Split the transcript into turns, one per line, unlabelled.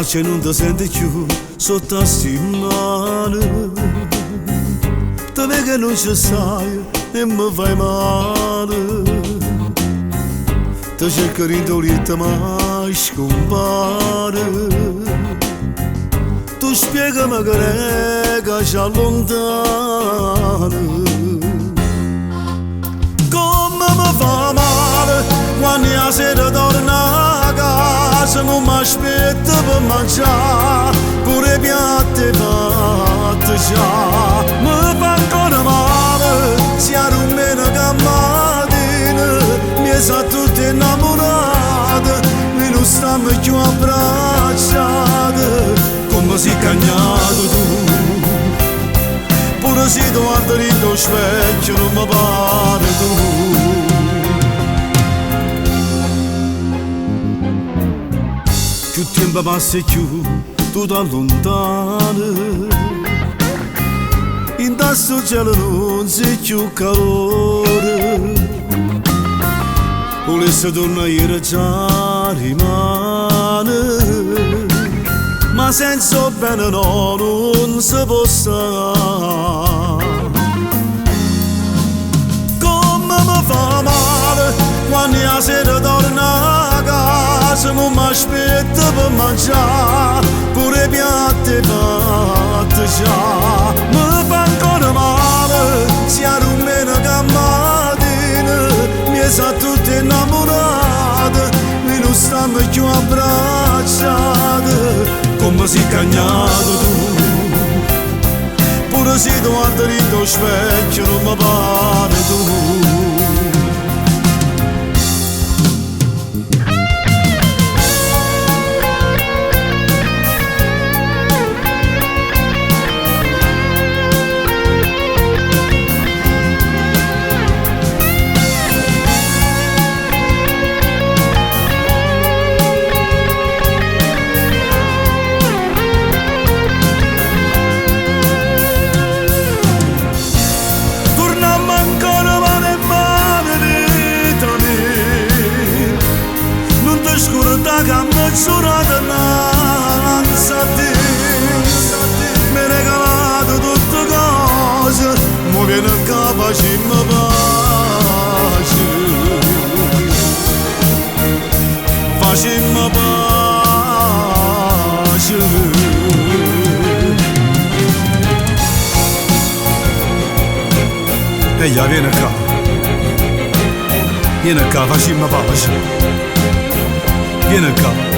pace non ti senti più sotto a mani. Te vedi che non ci sai e mi fai male. Ti cerco di togliere ma scompare. Tu spiegami che rega ci allontana. Come mi fa male quando la sera torna a casa, non mi aspetta per mangiare, pure i piatti fatti già. Mi fa ancora male sia rumena che mattina, mi sa tutti innamorati, e non stiamo più abbracciati, come si è cagnato tu. Pure se tu guardi in tuo specchio non mi pare tu. Più tempo passa e più tu ti allontani. In questo cielo non c'è più calore. Volesse tornare ieri già rimane, ma senza bene no, non si può stare. Come mi fa male quando la sera torna a casa, non mi aspetta per mangiare, pure i piatti fatti già. Mi fa ancora male sia rumena che mattina, mi sa tutti innamorati, e non stiamo più abbracciati, come si è cagnato tu. Pure se tu guardi in tuo specchio non mi pare tu. Che mezz'orata innanzi a te mi hai regalato tutte cose, mo viene a capo e mi pace, facemmi pace. Eia, vieni a capo, facemmi pace. Vieni qua.